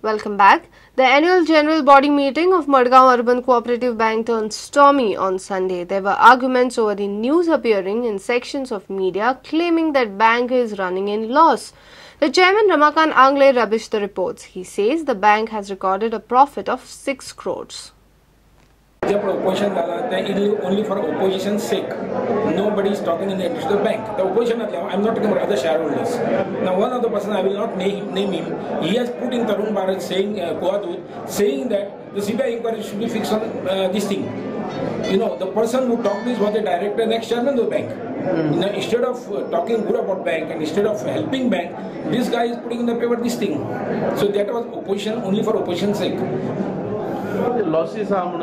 Welcome back. The annual general body meeting of Madgaon Urban Cooperative Bank turned stormy on Sunday. There were arguments over the news appearing in sections of media claiming that bank is running in loss. The chairman Ramakant Angle rubbished the reports. He says the bank has recorded a profit of 6 crores. The opposition is only for opposition's sake. Nobody is talking in the interest of the bank. The opposition, I am not talking about other shareholders. Now, one of the person, I will not name him, he has put in Tarun Bharat saying, saying that the CBI inquiry should be fixed on this thing. You know, the person who talked this was the director and ex-chairman of the bank. Now, instead of talking good about bank and instead of helping bank, this guy is putting in the paper this thing. So that was opposition only for opposition's sake. Losses are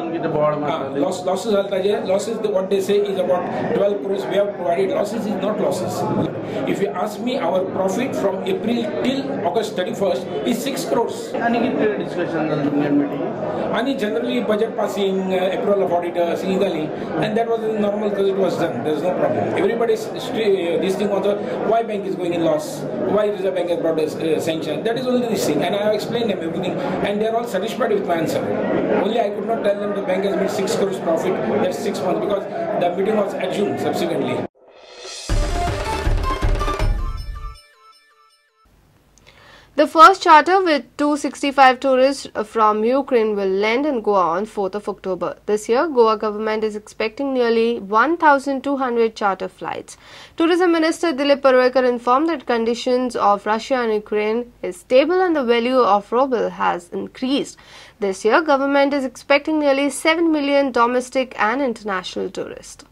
losses what they say is about 12 crores we have provided. Losses is not losses. If you ask me, our profit from April till August 31st is 6 crores. Any discussion and generally budget passing, approval of auditors, and that was normal because it was done. There is no problem. Everybody's this thing also, why bank is going in loss, why Reserve Bank has brought a sanction. That is only this thing, and I have explained them everything, and they are all satisfied with my answer. Only I could not tell them the bank has made 6 crores profit. That's 6 months because the meeting was adjourned subsequently. The first charter with 265 tourists from Ukraine will land in Goa on 4th of October. This year, Goa government is expecting nearly 1,200 charter flights. Tourism Minister Dilip Parwekar informed that conditions of Russia and Ukraine is stable and the value of ruble has increased. This year, government is expecting nearly 7 million domestic and international tourists.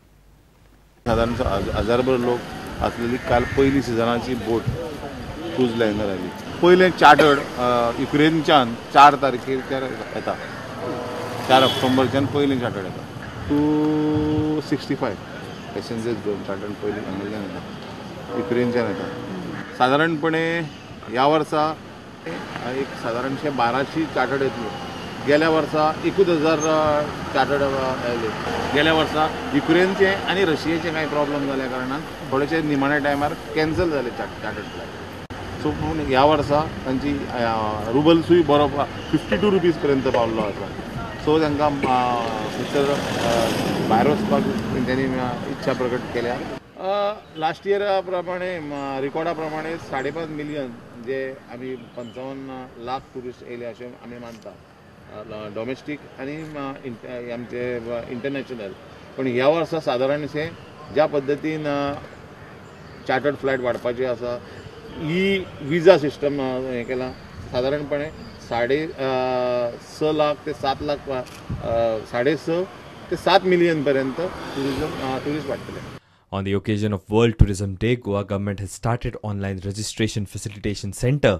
पहिले chartered युक्रेनच्यान 4 तारखेर येता 4 ऑक्टोबरच्यान पहिले chartered येता 265 passengers घेवन chartered पहिले हांगल्यान येता युक्रेनच्यान येता साधारणपणे ह्या वर्सा एक साधारणशे 1200 चार्टर्ड येतले गेल्या वर्सा 1000 चार्टर्ड आयले गेल्या वर्सा युक्रेनचे आणि रशियाचे काही प्रॉब्लेम जाल्या कारणान थोडेशे निमाण्या टायमार कॅन्सल जाले चार्टर्ड फ्लायट सो पूण ह्या वर्सा तांची रुबल्सूय बरो 52 रुपीज पर्यंत पावल्लो आसा सो तांकां भितर भायर वचपाक तेंच्यांनी इच्छा प्रकट केल्या लास्ट इयरा प्रमाणे रिकॉर्डा प्रमाणे 5.5 मिलियन जे आमी 55 लाख टुरिस्ट येयले अशें आमी मानता डॉमेस्टीक आनी आमचे इंटरनॅशनल पण ह्या वर्सा सादारणशे ज्या पद्दतीन चार्टर्ड फ्लायट वाडपाची आसा ही विजा सिस्टम हें केलां सादारणपणे 6.5 लाख ते 7 लाख 6.5 ते 7 मिलियन पर्यंत tourist वाडटले. On the occasion of World Tourism Day, Goa government has started online registration facilitation center.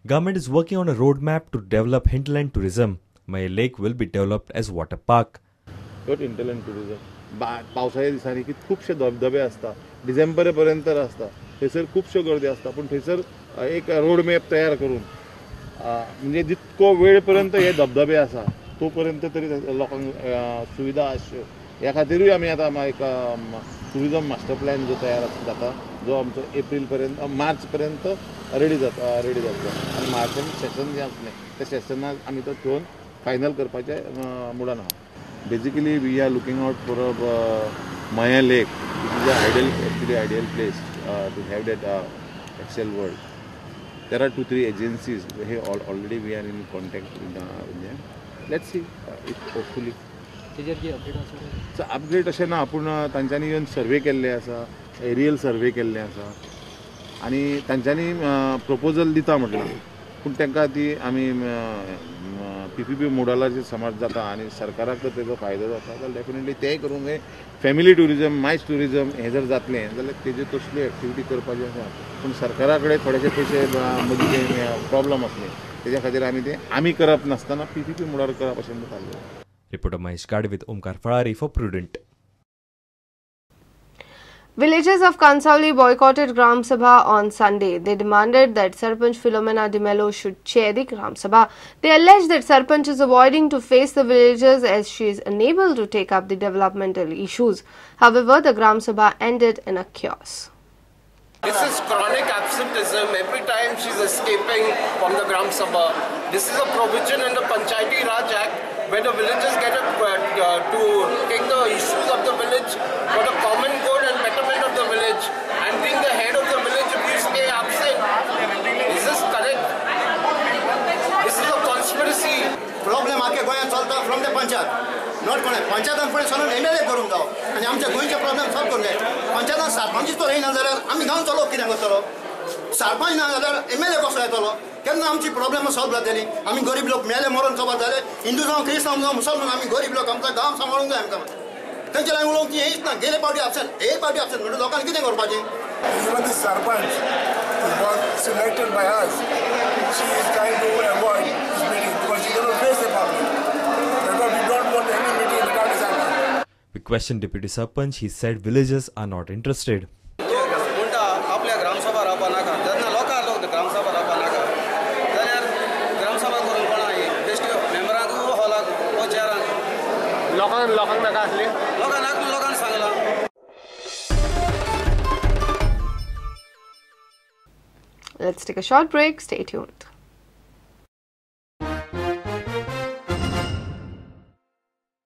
Government is working on a roadmap to develop hinterland tourism. Maye Lake will be developed as water park. Good hinterland tourism. पावसाळ्या दिसांनी की खूबशे धबधबे आसता December पर्यंत आसता थंयसर खुबश्यो गर्दी आसता पूण थंयसर एक रोड मॅप तयार करून म्हणजे जितको वेळ पर्यंत हे धबधबे आसा तो पर्यंत तरी लोकांक सुविधा आसच्यो ह्या खातीरूय आमी आतां एक टुरिजम मास्टर प्लॅन जो तयार जाता जो आमचो एप्रील पर्यंत मार्च पर्यंत रेडी जाता आनी मार्चान सेशन जें आसलें त्या सेशनाक आमी तो घेवन फायनल करपाचें मुडान आहा. Basically, we are looking out for a Maya Lake, which is an ideal place to have that Excel world. There are 2-3 agencies. Already we are in contact with them. Let's see if hopefully. So upgrade अशें ना पूण तांच्यांनी येवन सर्वे केल्ले आसा aerial survey केल्ले आसा आनी तांच्यांनी प्रपोजल दिता म्हटलें पूण तांकां ती आमी PPP मोडलाचेर समज जाता आनी सरकाराक जर तेजो फायदो जाता जाल्यार डेफिनेटली तेंय करूंक जाय. फॅमिली टुरिजम मायज टुरिजम हें जर जातलें जाल्यार तेजे तसल्यो एक्टिविटी करपाच्यो आसा पूण सरकारा कडेन थोडेशे पयशे मदीं प्रॉब्लम आसले तेज्या खातीर आमी करप नासतना PPP मोडार करप अशें थारलें. Reporter Mahesh Gade with Omkar Farari for Prudent. Villagers of Kansauli boycotted Gram Sabha on Sunday. They demanded that Sarpanch Philomena De Mello should chair the Gram Sabha. They alleged that Sarpanch is avoiding to face the villagers as she is unable to take up the developmental issues. However, the Gram Sabha ended in a chaos. This is chronic absenteeism. Every time she's escaping from the Gram Sabha. This is a provision in the Panchayati Raj Act where the villagers get to take the issues of the village for the common good and betterment of the village. And being the head of the village, if you stay absent, is this correct? This is a conspiracy. Problem आके गोंयांत चलता from the panchayat. Not कोणे पंचायतान फुडें सरून MLA करूंक जावो आनी आमच्या गोंयचे प्रॉब्लेम सॉल्व करूंक जाय. पंचायतान सरपंच तो येयना जाल्यार आमी गांवचो लोक कितें करतलो? सरपंच ना जाल्यार MLA कसो येतलो? केन्ना आमची प्रॉब्लेम सॉल्व जातली? आमी गरीब लोक मेले मरून चोबार जाले हिंदू जावं क्रिस्तांव जावं मुसलमान आमी गरीब लोक आमचा गांव सांबाळूंक जाय आमकां. तेंचे लागीं उलोवंक ती हेच ना गेले पावटी absent हे पावटी absent म्हणून लोकांनी कितें करपाचें? Even the Sarpanch was selected by us. She is trying to avoid this meeting because she cannot face the problem. Therefore, we don't want any meeting without the Sarpanch. We questioned Deputy Sarpanch. He said villagers are not interested. उलटा आपल्या ग्रामसभा रावपा नाका जेन्ना लोकां लोक ग्रामसभा रावपा नाका जाल्यार ग्रामसभा करून कोणा बेश्टी मेंबरांक हॉलाक वो चेरांक लोकांक नाका आसली लोकांक सांगलां. Let's take a short break. Stay tuned.